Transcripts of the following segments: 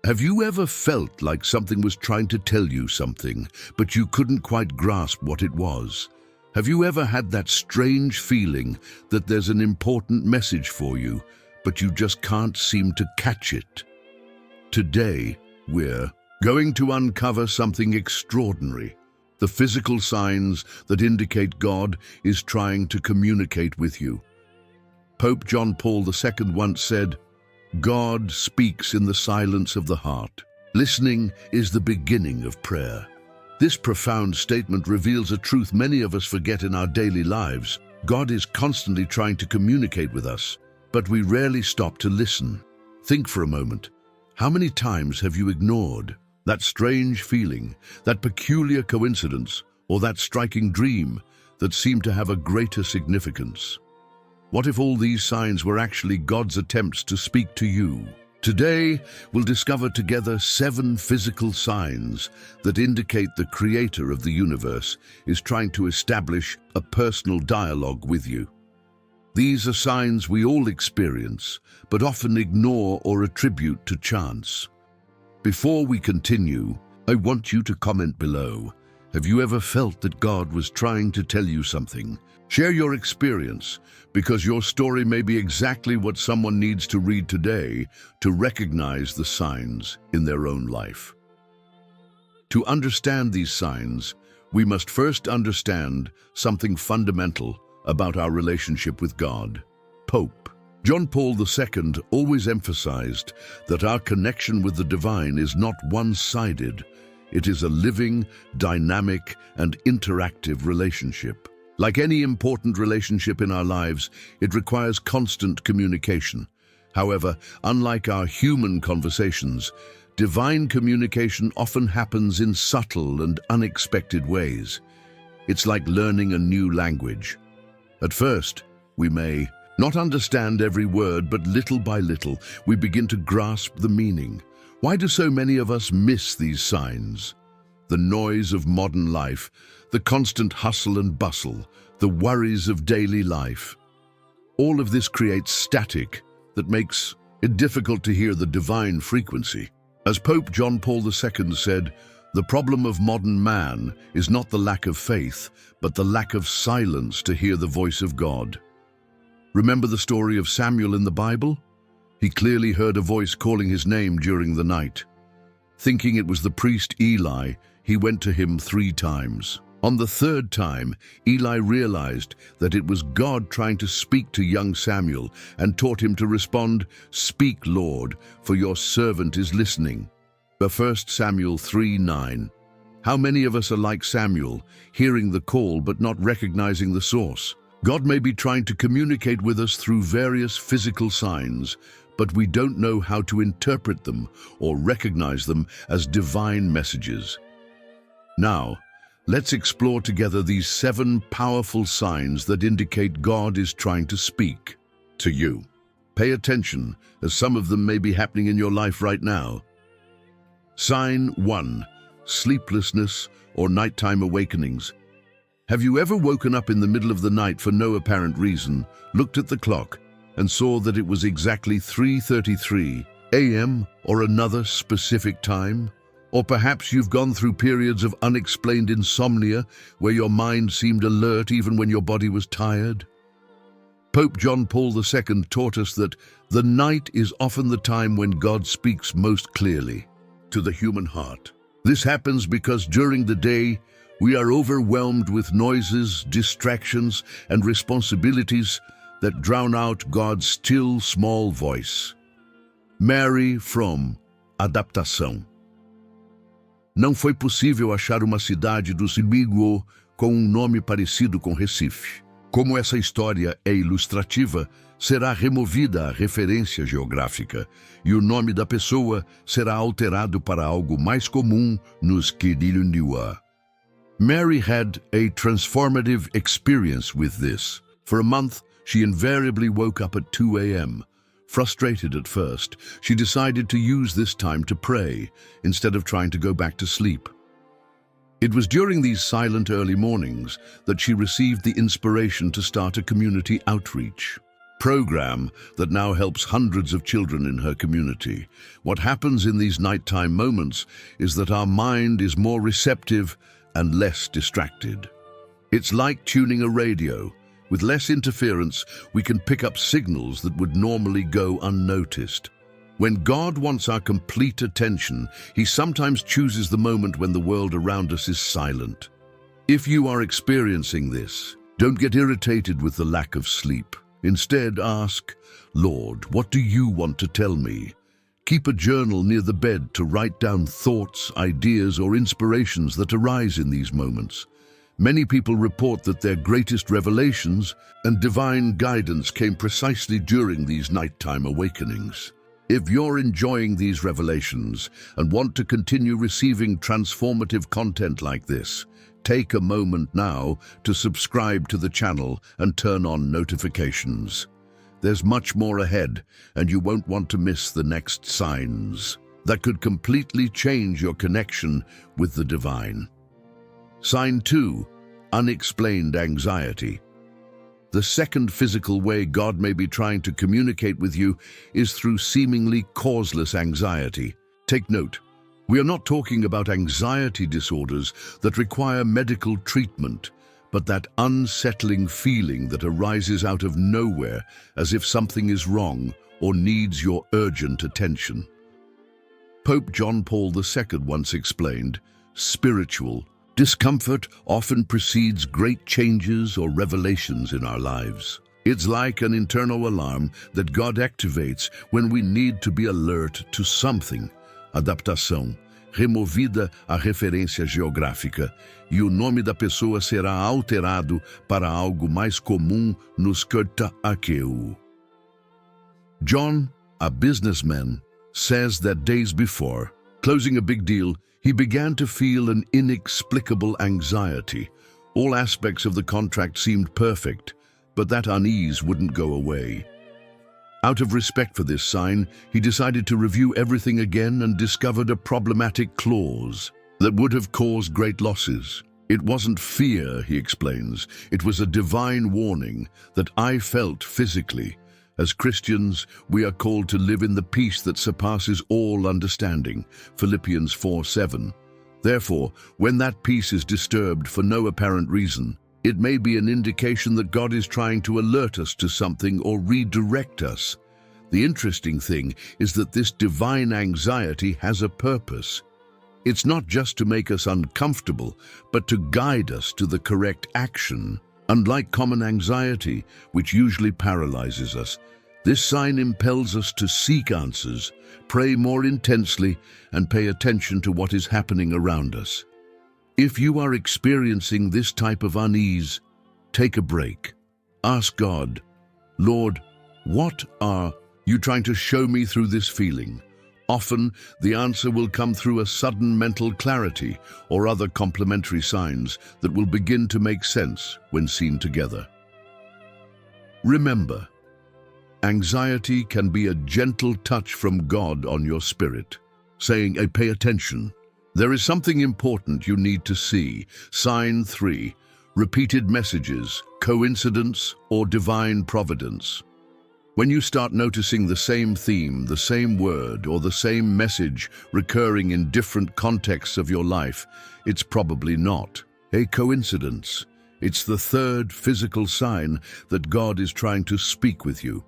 Have you ever felt like something was trying to tell you something, but you couldn't quite grasp what it was? Have you ever had that strange feeling that there's an important message for you, but you just can't seem to catch it? Today, we're going to uncover something extraordinary, the physical signs that indicate God is trying to communicate with you. Pope John Paul II once said, "God speaks in the silence of the heart. Listening is the beginning of prayer." This profound statement reveals a truth many of us forget in our daily lives. God is constantly trying to communicate with us, but we rarely stop to listen. Think for a moment. How many times have you ignored that strange feeling, that peculiar coincidence, or that striking dream that seemed to have a greater significance? What if all these signs were actually God's attempts to speak to you? Today, we'll discover together 7 physical signs that indicate the Creator of the universe is trying to establish a personal dialogue with you. These are signs we all experience, but often ignore or attribute to chance. Before we continue, I want you to comment below. Have you ever felt that God was trying to tell you something? Share your experience, because your story may be exactly what someone needs to read today to recognize the signs in their own life. To understand these signs, we must first understand something fundamental about our relationship with God. Pope John Paul II always emphasized that our connection with the divine is not one-sided. It is a living, dynamic, and interactive relationship. Like any important relationship in our lives, it requires constant communication. However, unlike our human conversations, divine communication often happens in subtle and unexpected ways. It's like learning a new language. At first, we may not understand every word, but little by little, we begin to grasp the meaning. Why do so many of us miss these signs? The noise of modern life, the constant hustle and bustle, the worries of daily life. All of this creates static that makes it difficult to hear the divine frequency. As Pope John Paul II said, the problem of modern man is not the lack of faith, but the lack of silence to hear the voice of God. Remember the story of Samuel in the Bible? He clearly heard a voice calling his name during the night. Thinking it was the priest Eli, he went to him 3 times. On the 3rd time, Eli realized that it was God trying to speak to young Samuel and taught him to respond, "Speak, Lord, for your servant is listening." 1 Samuel 3:9. How many of us are like Samuel, hearing the call but not recognizing the source? God may be trying to communicate with us through various physical signs, but we don't know how to interpret them or recognize them as divine messages. Now, let's explore together these 7 powerful signs that indicate God is trying to speak to you. Pay attention, as some of them may be happening in your life right now. Sign 1. Sleeplessness or nighttime awakenings. Have you ever woken up in the middle of the night for no apparent reason, looked at the clock, and saw that it was exactly 3:33 a.m. or another specific time? Or perhaps you've gone through periods of unexplained insomnia where your mind seemed alert even when your body was tired? Pope John Paul II taught us that the night is often the time when God speaks most clearly to the human heart. This happens because during the day, we are overwhelmed with noises, distractions, and responsibilities that drown out God's still small voice. Mary From, adaptação. Não foi possível achar uma cidade do Zimbíguo com um nome parecido com Recife. Como essa história é ilustrativa, será removida a referência geográfica e o nome da pessoa será alterado para algo mais comum nos Kirilundiwa. Mary had a transformative experience with this. For a month, she invariably woke up at 2 a.m. Frustrated at first, she decided to use this time to pray instead of trying to go back to sleep. It was during these silent early mornings that she received the inspiration to start a community outreach. program that now helps hundreds of children in her community. What happens in these nighttime moments is that our mind is more receptive and less distracted. It's like tuning a radio. With less interference, we can pick up signals that would normally go unnoticed. When God wants our complete attention, He sometimes chooses the moment when the world around us is silent. If you are experiencing this, don't get irritated with the lack of sleep. Instead, ask, "Lord, what do you want to tell me?" Keep a journal near the bed to write down thoughts, ideas, or inspirations that arise in these moments. Many people report that their greatest revelations and divine guidance came precisely during these nighttime awakenings. If you're enjoying these revelations and want to continue receiving transformative content like this, take a moment now to subscribe to the channel and turn on notifications. There's much more ahead, and you won't want to miss the next signs that could completely change your connection with the divine. Sign 2, unexplained anxiety. The second physical way God may be trying to communicate with you is through seemingly causeless anxiety. Take note, we are not talking about anxiety disorders that require medical treatment, but that unsettling feeling that arises out of nowhere as if something is wrong or needs your urgent attention. Pope John Paul II once explained, "Spiritual discomfort often precedes great changes or revelations in our lives. It's like an internal alarm that God activates when we need to be alert to something." Adaptação. Removida a referência geográfica e o nome da pessoa será alterado para algo mais comum nos curta aqueu. John, a businessman, says that days before closing a big deal, he began to feel an inexplicable anxiety. All aspects of the contract seemed perfect, but that unease wouldn't go away. Out of respect for this sign, he decided to review everything again and discovered a problematic clause that would have caused great losses. It wasn't fear, he explains. It was a divine warning that I felt physically. As Christians, we are called to live in the peace that surpasses all understanding. Philippians 4:7. Therefore, when that peace is disturbed for no apparent reason, it may be an indication that God is trying to alert us to something or redirect us. The interesting thing is that this divine anxiety has a purpose. It's not just to make us uncomfortable, but to guide us to the correct action. Unlike common anxiety, which usually paralyzes us, this sign impels us to seek answers, pray more intensely, and pay attention to what is happening around us. If you are experiencing this type of unease, take a break. Ask God, "Lord, what are you trying to show me through this feeling?" Often, the answer will come through a sudden mental clarity or other complementary signs that will begin to make sense when seen together. Remember, anxiety can be a gentle touch from God on your spirit, saying, "Pay attention. There is something important you need to see." Sign 3, repeated messages, coincidence or divine providence. When you start noticing the same theme, the same word, or the same message recurring in different contexts of your life, it's probably not a coincidence. It's the third physical sign that God is trying to speak with you.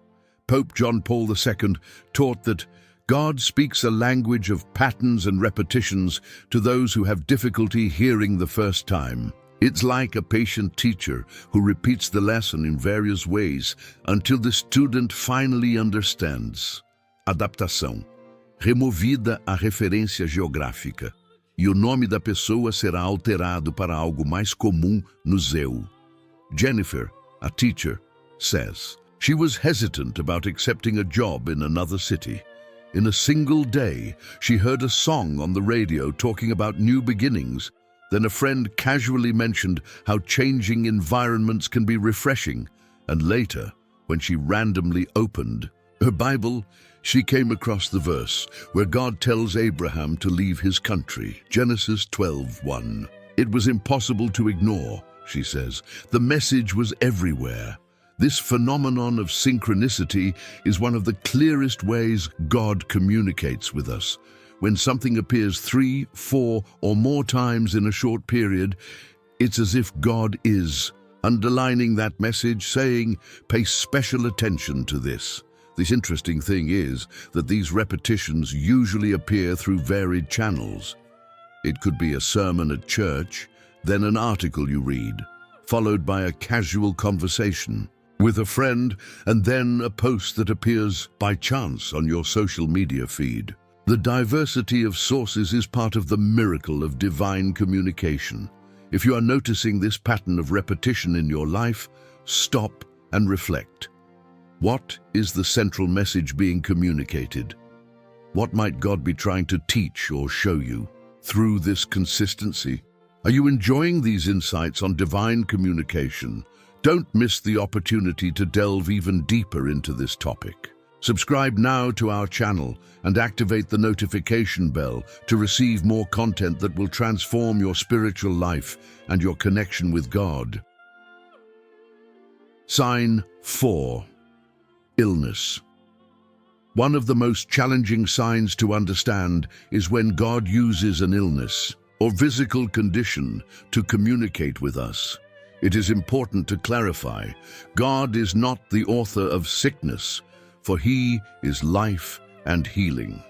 Pope John Paul II taught that God speaks a language of patterns and repetitions to those who have difficulty hearing the first time. It's like a patient teacher who repeats the lesson in various ways until the student finally understands. Adaptação. Removida a referência geográfica e o nome da pessoa será alterado para algo mais comum no eu. Jennifer, a teacher, says she was hesitant about accepting a job in another city. In a single day, she heard a song on the radio talking about new beginnings. Then a friend casually mentioned how changing environments can be refreshing. And later, when she randomly opened her Bible, she came across the verse where God tells Abraham to leave his country, Genesis 12:1. It was impossible to ignore, she says. The message was everywhere. This phenomenon of synchronicity is one of the clearest ways God communicates with us. When something appears 3, 4, or more times in a short period, it's as if God is underlining that message, saying, pay special attention to this. The interesting thing is that these repetitions usually appear through varied channels. It could be a sermon at church, then an article you read, followed by a casual conversation with a friend, and then a post that appears by chance on your social media feed. The diversity of sources is part of the miracle of divine communication. If you are noticing this pattern of repetition in your life, stop and reflect. What is the central message being communicated? What might God be trying to teach or show you through this consistency? Are you enjoying these insights on divine communication? Don't miss the opportunity to delve even deeper into this topic. Subscribe now to our channel and activate the notification bell to receive more content that will transform your spiritual life and your connection with God. Sign 4. Illness. One of the most challenging signs to understand is when God uses an illness or physical condition to communicate with us. It is important to clarify, God is not the author of sickness, for He is life and healing.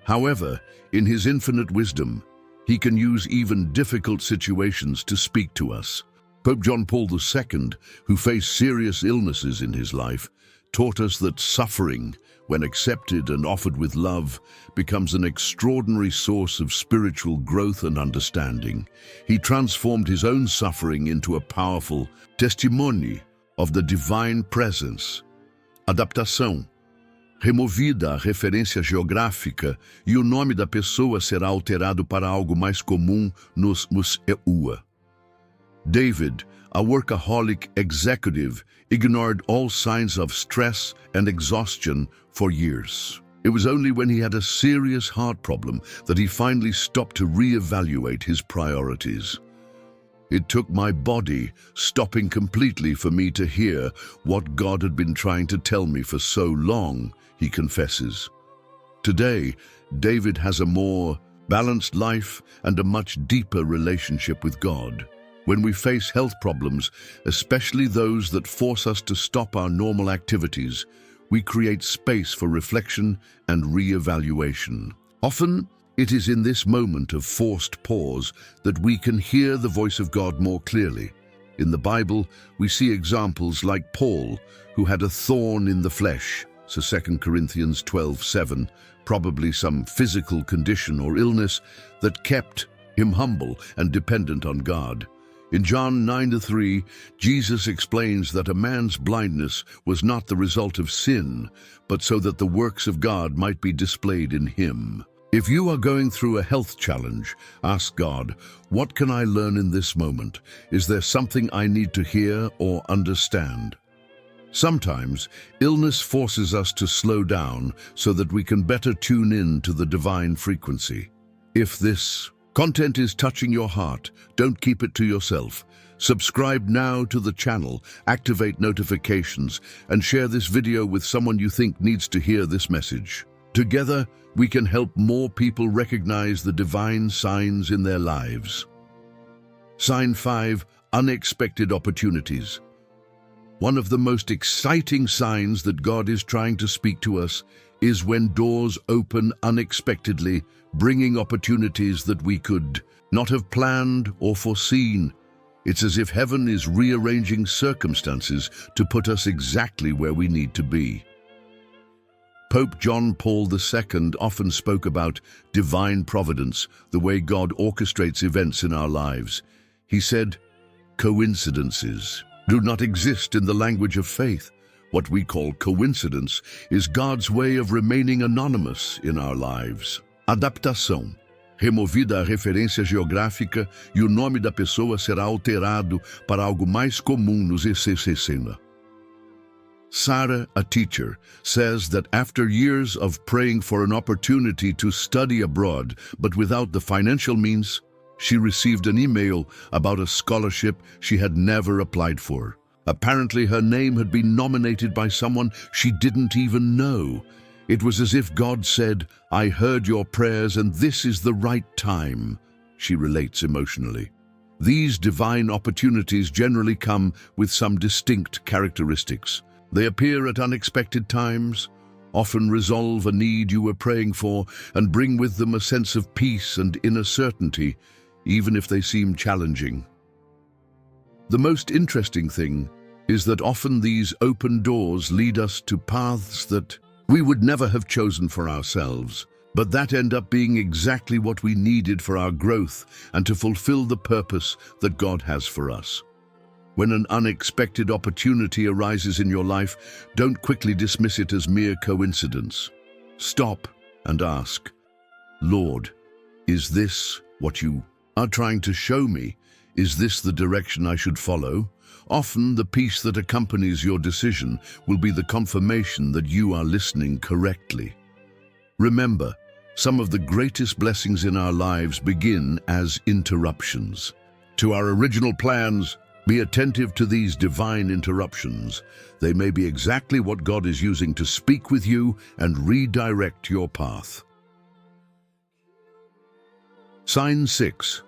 However, in His infinite wisdom, He can use even difficult situations to speak to us. Pope John Paul II, who faced serious illnesses in his life, taught us that suffering, when accepted and offered with love, becomes an extraordinary source of spiritual growth and understanding. He transformed his own suffering into a powerful testimony of the divine presence. Adaptação. Removida a referência geográfica e o nome da pessoa será alterado para algo mais comum nos EUA. David, a workaholic executive, ignored all signs of stress and exhaustion for years. It was only when he had a serious heart problem that he finally stopped to reevaluate his priorities. It took my body stopping completely for me to hear what God had been trying to tell me for so long, he confesses. Today, David has a more balanced life and a much deeper relationship with God. When we face health problems, especially those that force us to stop our normal activities, we create space for reflection and re-evaluation. Often, it is in this moment of forced pause that we can hear the voice of God more clearly. In the Bible, we see examples like Paul, who had a thorn in the flesh, so 2 Corinthians 12:7, probably some physical condition or illness that kept him humble and dependent on God. In John 9:3, Jesus explains that a man's blindness was not the result of sin, but so that the works of God might be displayed in him. If you are going through a health challenge, ask God, what can I learn in this moment? Is there something I need to hear or understand? Sometimes, illness forces us to slow down so that we can better tune in to the divine frequency. If this content is touching your heart, don't keep it to yourself. Subscribe now to the channel, activate notifications, and share this video with someone you think needs to hear this message. Together, we can help more people recognize the divine signs in their lives. Sign 5, unexpected opportunities. One of the most exciting signs that God is trying to speak to us is when doors open unexpectedly, bringing opportunities that we could not have planned or foreseen. It's as if heaven is rearranging circumstances to put us exactly where we need to be. Pope John Paul II often spoke about divine providence, the way God orchestrates events in our lives. He said, coincidences do not exist in the language of faith. What we call coincidence is God's way of remaining anonymous in our lives. Adaptação. Removida a referência geográfica e o nome da pessoa será alterado para algo mais comum nos ECCCena. Sarah, a teacher, says that after years of praying for an opportunity to study abroad, but without the financial means, she received an email about a scholarship she had never applied for. Apparently, her name had been nominated by someone she didn't even know. It was as if God said, "I heard your prayers and this is the right time," she relates emotionally. These divine opportunities generally come with some distinct characteristics. They appear at unexpected times, often resolve a need you were praying for, and bring with them a sense of peace and inner certainty, even if they seem challenging. The most interesting thing is that often these open doors lead us to paths that we would never have chosen for ourselves, but that end up being exactly what we needed for our growth and to fulfill the purpose that God has for us. When an unexpected opportunity arises in your life, don't quickly dismiss it as mere coincidence. Stop and ask, "Lord, is this what you are trying to show me? Is this the direction I should follow?" Often, the peace that accompanies your decision will be the confirmation that you are listening correctly. Remember, some of the greatest blessings in our lives begin as interruptions to our original plans. Be attentive to these divine interruptions. They may be exactly what God is using to speak with you and redirect your path. Sign 6.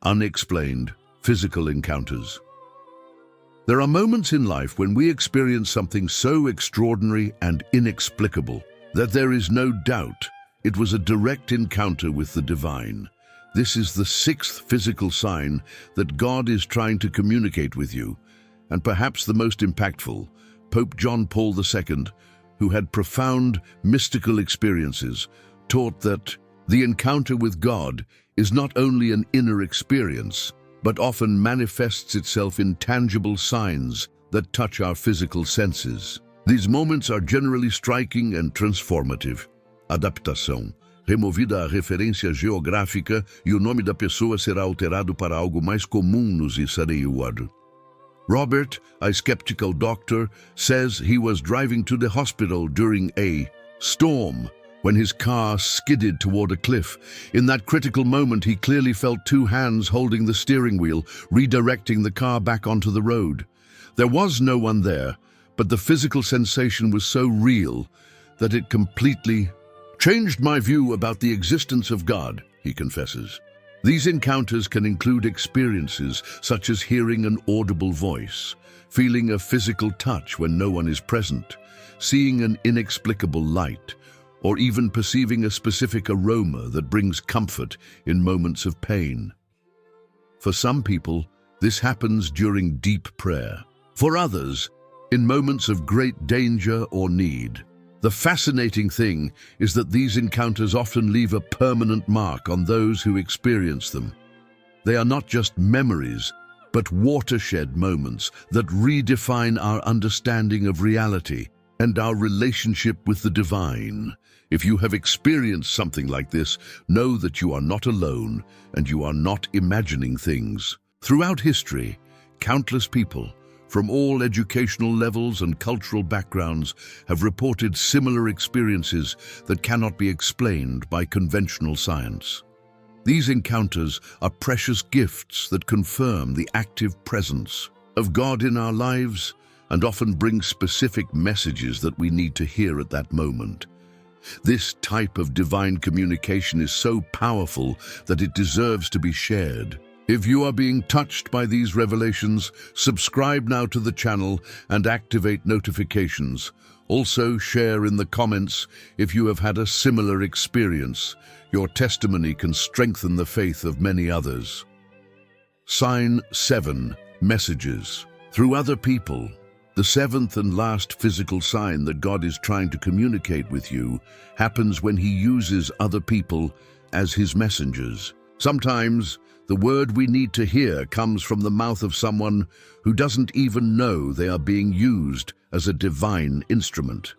Unexplained physical encounters. There are moments in life when we experience something so extraordinary and inexplicable that there is no doubt it was a direct encounter with the divine. This is the 6th physical sign that God is trying to communicate with you, and perhaps the most impactful. Pope John Paul II, who had profound mystical experiences, taught that the encounter with God is not only an inner experience, but often manifests itself in tangible signs that touch our physical senses. These moments are generally striking and transformative. Adaptação. Removida a referência geográfica e o nome da pessoa será alterado para algo mais comum nos Isareiuado. Robert, a skeptical doctor, says he was driving to the hospital during a storm when his car skidded toward a cliff. In that critical moment, he clearly felt 2 hands holding the steering wheel, redirecting the car back onto the road. There was no one there, but the physical sensation was so real that it completely changed my view about the existence of God, he confesses. These encounters can include experiences such as hearing an audible voice, feeling a physical touch when no one is present, seeing an inexplicable light, or even perceiving a specific aroma that brings comfort in moments of pain. For some people, this happens during deep prayer. For others, in moments of great danger or need. The fascinating thing is that these encounters often leave a permanent mark on those who experience them. They are not just memories, but watershed moments that redefine our understanding of reality and our relationship with the divine. If you have experienced something like this, know that you are not alone and you are not imagining things. Throughout history, countless people from all educational levels and cultural backgrounds have reported similar experiences that cannot be explained by conventional science. These encounters are precious gifts that confirm the active presence of God in our lives and often bring specific messages that we need to hear at that moment. This type of divine communication is so powerful that it deserves to be shared. If you are being touched by these revelations, subscribe now to the channel and activate notifications. Also, share in the comments if you have had a similar experience. Your testimony can strengthen the faith of many others. Sign 7. Messages. Through other people. The 7th and last physical sign that God is trying to communicate with you happens when He uses other people as His messengers. Sometimes, the word we need to hear comes from the mouth of someone who doesn't even know they are being used as a divine instrument.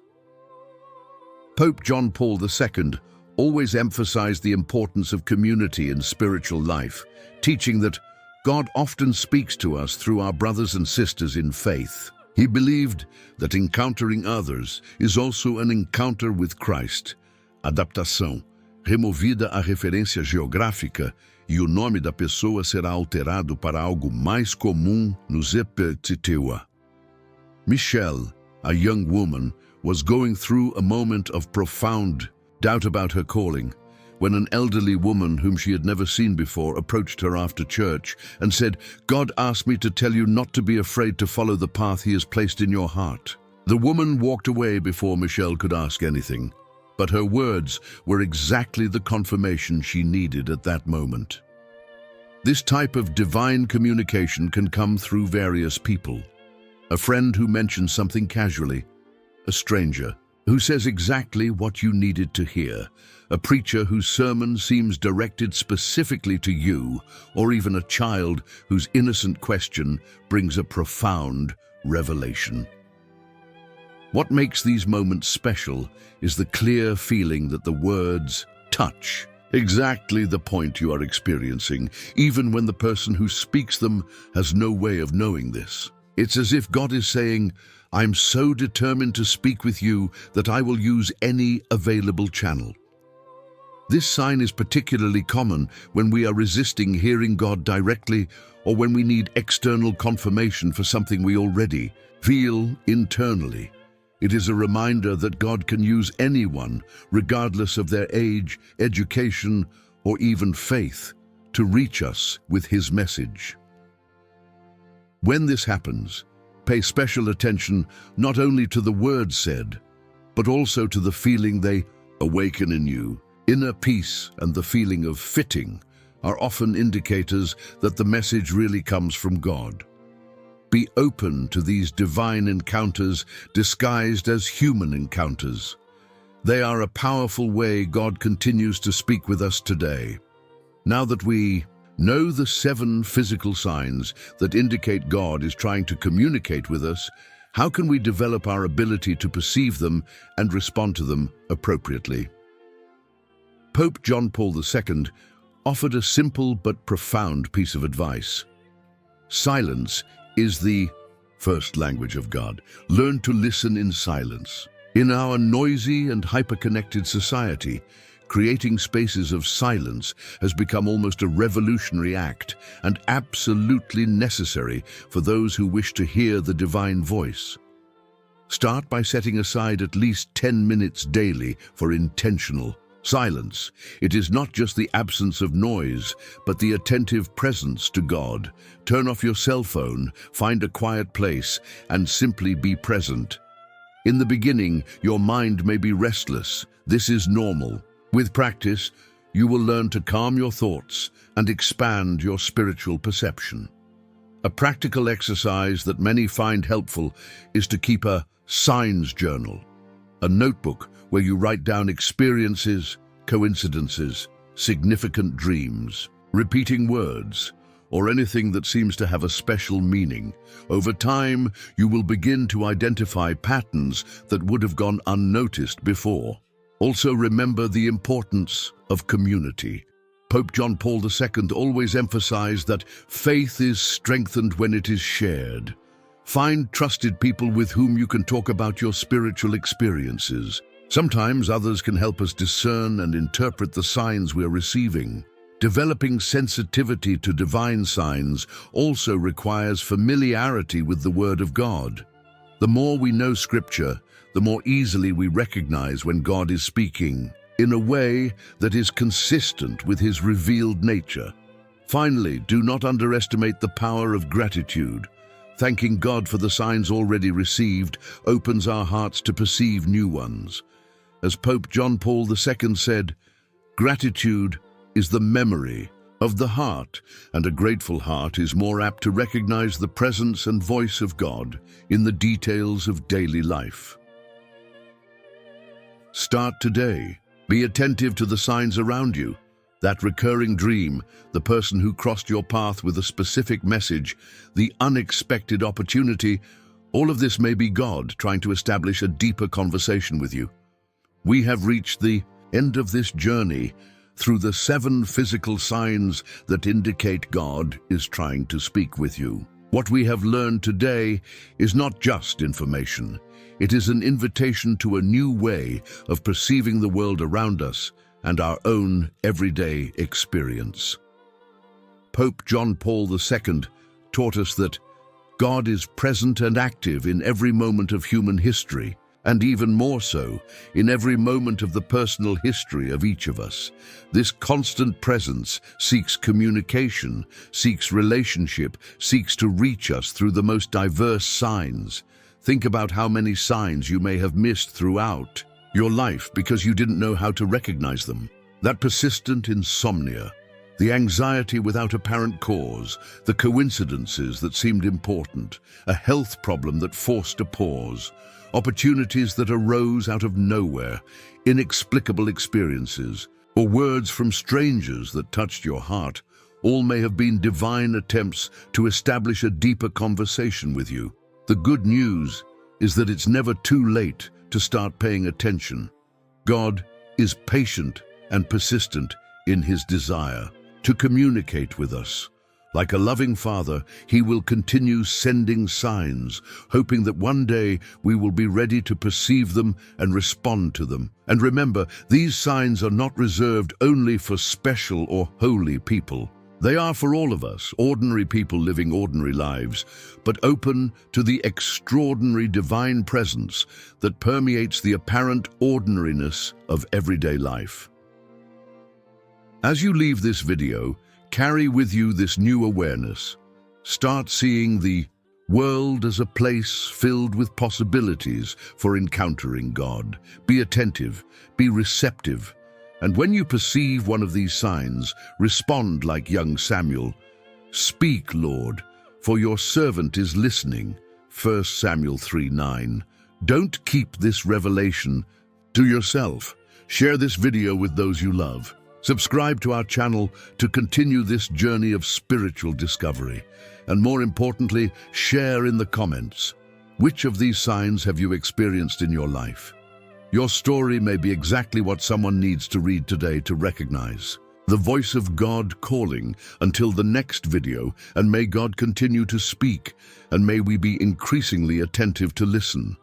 Pope John Paul II always emphasized the importance of community in spiritual life, teaching that God often speaks to us through our brothers and sisters in faith. He believed that encountering others is also an encounter with Christ. Adaptação. Removida a referência geográfica e o nome da pessoa será alterado para algo mais comum no Zepetiteua. Michelle, a young woman, was going through a moment of profound doubt about her calling when an elderly woman whom she had never seen before approached her after church and said, "God asked me to tell you not to be afraid to follow the path He has placed in your heart." The woman walked away before Michelle could ask anything, but her words were exactly the confirmation she needed at that moment. This type of divine communication can come through various people. A friend who mentions something casually, a stranger who says exactly what you needed to hear, a preacher whose sermon seems directed specifically to you, or even a child whose innocent question brings a profound revelation. What makes these moments special is the clear feeling that the words touch exactly the point you are experiencing, even when the person who speaks them has no way of knowing this. It's as if God is saying, "I'm so determined to speak with you that I will use any available channel." This sign is particularly common when we are resisting hearing God directly, or when we need external confirmation for something we already feel internally. It is a reminder that God can use anyone, regardless of their age, education, or even faith, to reach us with His message. When this happens, pay special attention not only to the words said, but also to the feeling they awaken in you. Inner peace and the feeling of fitting are often indicators that the message really comes from God. Be open to these divine encounters disguised as human encounters. They are a powerful way God continues to speak with us today. Now that we know the 7 physical signs that indicate God is trying to communicate with us, how can we develop our ability to perceive them and respond to them appropriately? Pope John Paul II offered a simple but profound piece of advice. Silence is the first language of God. Learn to listen in silence. In our noisy and hyper-connected society, creating spaces of silence has become almost a revolutionary act and absolutely necessary for those who wish to hear the divine voice. Start by setting aside at least 10 minutes daily for intentional silence. It is not just the absence of noise, but the attentive presence to God. Turn off your cell phone, find a quiet place, and simply be present. In the beginning, your mind may be restless. This is normal. With practice, you will learn to calm your thoughts and expand your spiritual perception. A practical exercise that many find helpful is to keep a signs journal, a notebook where you write down experiences, coincidences, significant dreams, repeating words, or anything that seems to have a special meaning. Over time, you will begin to identify patterns that would have gone unnoticed before. Also, remember the importance of community. Pope John Paul II always emphasized that faith is strengthened when it is shared. Find trusted people with whom you can talk about your spiritual experiences. Sometimes others can help us discern and interpret the signs we're receiving. Developing sensitivity to divine signs also requires familiarity with the Word of God. The more we know Scripture, the more easily we recognize when God is speaking in a way that is consistent with His revealed nature. Finally, do not underestimate the power of gratitude. Thanking God for the signs already received opens our hearts to perceive new ones. As Pope John Paul II said, "Gratitude is the memory of the heart, and a grateful heart is more apt to recognize the presence and voice of God in the details of daily life." Start today. Be attentive to the signs around you. That recurring dream, the person who crossed your path with a specific message, the unexpected opportunity, all of this may be God trying to establish a deeper conversation with you. We have reached the end of this journey through the 7 physical signs that indicate God is trying to speak with you. What we have learned today is not just information. It is an invitation to a new way of perceiving the world around us and our own everyday experience. Pope John Paul II taught us that God is present and active in every moment of human history, and even more so, in every moment of the personal history of each of us. This constant presence seeks communication, seeks relationship, seeks to reach us through the most diverse signs. Think about how many signs you may have missed throughout your life because you didn't know how to recognize them. That persistent insomnia, the anxiety without apparent cause, the coincidences that seemed important, a health problem that forced a pause, opportunities that arose out of nowhere, inexplicable experiences, or words from strangers that touched your heart, all may have been divine attempts to establish a deeper conversation with you. The good news is that it's never too late to start paying attention. God is patient and persistent in his desire to communicate with us. Like a loving father, he will continue sending signs, hoping that one day we will be ready to perceive them and respond to them. And remember, these signs are not reserved only for special or holy people. They are for all of us, ordinary people living ordinary lives, but open to the extraordinary divine presence that permeates the apparent ordinariness of everyday life. As you leave this video, carry with you this new awareness. Start seeing the world as a place filled with possibilities for encountering God. Be attentive, be receptive, and when you perceive one of these signs, respond like young Samuel. Speak, Lord, for your servant is listening. 1 Samuel 3:9. Don't keep this revelation to yourself. Share this video with those you love. Subscribe to our channel to continue this journey of spiritual discovery. And more importantly, share in the comments. Which of these signs have you experienced in your life? Your story may be exactly what someone needs to read today to recognize the voice of God calling. Until the next video, and may God continue to speak, and may we be increasingly attentive to listen.